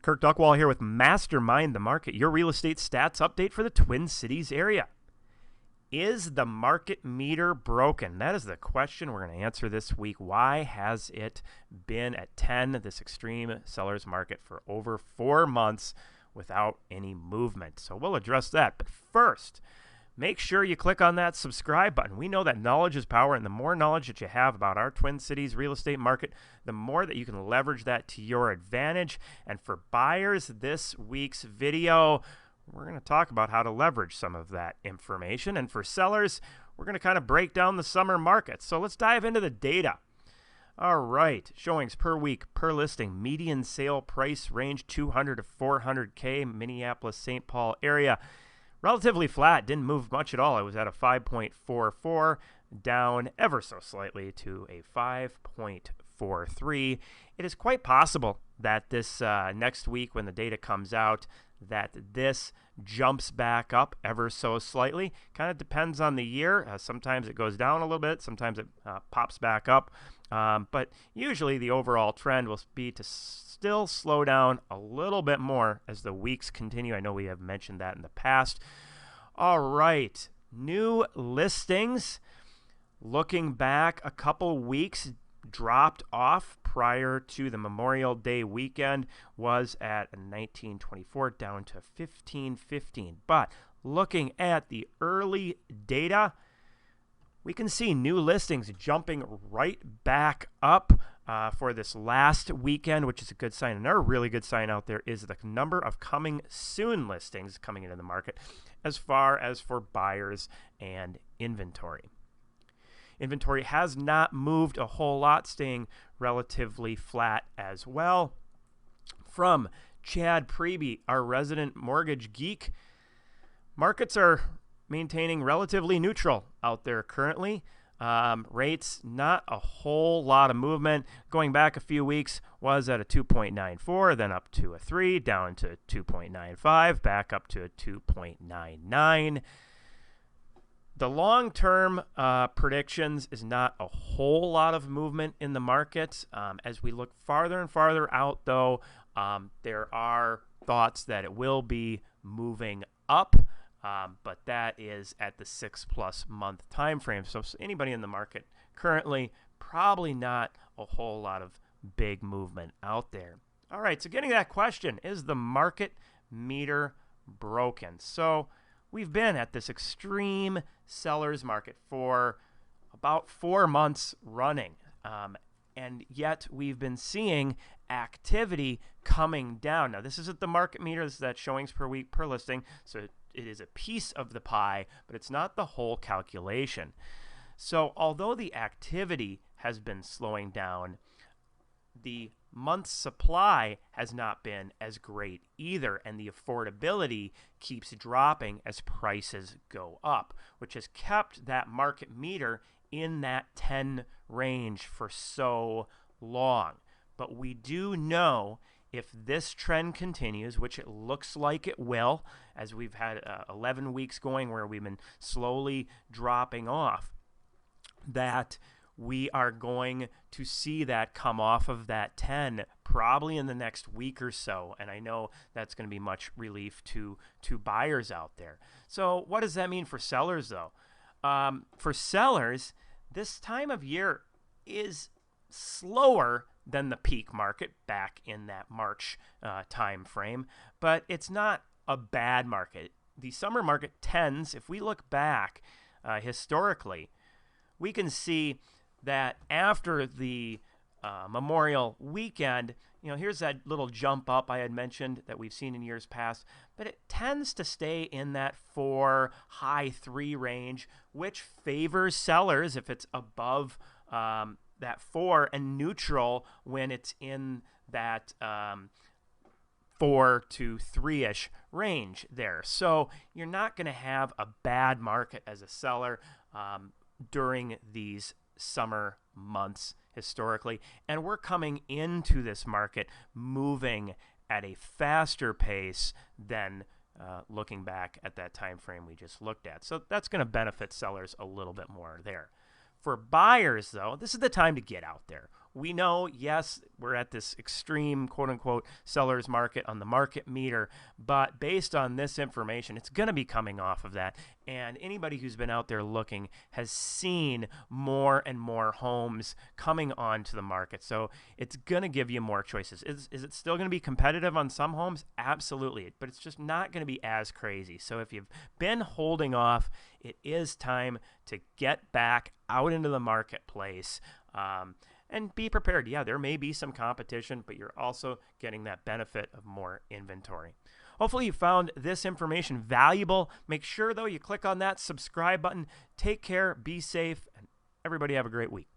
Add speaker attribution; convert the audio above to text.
Speaker 1: Kirk Duckwall here with Mastermind the Market, your real estate stats update for the Twin Cities area. Is the market meter broken? That is the question we're going to answer this week. Why has it been at 10, this extreme seller's market, for over 4 months without any movement? So we'll address that. But first, make sure you click on that subscribe button. We know that knowledge is power, and the more knowledge that you have about our Twin Cities real estate market, the more that you can leverage that to your advantage. And for buyers, this week's video, we're going to talk about how to leverage some of that information. And for sellers, we're going to kind of break down the summer market. So let's dive into the data. All right, showings per week, per listing, median sale price range 200 to 400K, Minneapolis, St. Paul area. Relatively flat, didn't move much at all. It was at a 5.44, down ever so slightly to a 5.43. It is quite possible that this next week when the data comes out, that this jumps back up ever so slightly. Kind of depends on the year. Sometimes it goes down a little bit. Sometimes it pops back up. But usually the overall trend will be to still slow down a little bit more as the weeks continue. I know we have mentioned that in the past. All right, new listings. Looking back a couple weeks, dropped off prior to the Memorial Day weekend, was at 1924 down to 1515. But looking at the early data, we can see new listings jumping right back up for this last weekend, which is a good sign. Another really good sign out there is the number of coming soon listings coming into the market as far as for buyers and inventory. Inventory has not moved a whole lot, staying relatively flat as well. From Chad Preby, our resident mortgage geek, markets are maintaining relatively neutral out there currently. Rates, not a whole lot of movement. Going back a few weeks, was at a 2.94, then up to a 3, down to 2.95, back up to a 2.99. The long-term predictions is not a whole lot of movement in the market. As we look farther and farther out, though, there are thoughts that it will be moving up, but that is at the 6+ month time frame. So anybody in the market currently, probably not a whole lot of big movement out there. All right, so getting to that question, is the market meter broken? So we've been at this extreme seller's market for about 4 months running, and yet we've been seeing activity coming down. Now, this isn't the market meter. This is that showings per week per listing, so it is a piece of the pie, but it's not the whole calculation. So although the activity has been slowing down, the month's supply has not been as great either, and the affordability keeps dropping as prices go up, which has kept that market meter in that 10 range for so long. But we do know if this trend continues, which it looks like it will, as we've had 11 weeks going where we've been slowly dropping off, that we are going to see that come off of that 10 probably in the next week or so. And I know that's going to be much relief to buyers out there. So what does that mean for sellers, though? For sellers, this time of year is slower than the peak market back in that March time frame, but it's not a bad market. The summer market tends, if we look back historically, we can see that after the Memorial weekend, here's that little jump up I had mentioned that we've seen in years past, but it tends to stay in that 4, high 3 range, which favors sellers if it's above that 4, and neutral when it's in that 4 to 3-ish range there. So you're not going to have a bad market as a seller during these summer months historically, and we're coming into this market moving at a faster pace than looking back at that time frame we just looked at. So that's going to benefit sellers a little bit more there. For buyers, though, this is the time to get out there. we know, yes, we're at this extreme quote unquote seller's market on the market meter, but based on this information, it's going to be coming off of that. And anybody who's been out there looking has seen more and more homes coming onto the market. So it's going to give you more choices. Is it still going to be competitive on some homes? Absolutely. But it's just not going to be as crazy. So if you've been holding off, it is time to get back out into the marketplace. And be prepared. Yeah, there may be some competition, but you're also getting that benefit of more inventory. Hopefully you found this information valuable. Make sure, though, you click on that subscribe button. Take care, be safe, and everybody have a great week.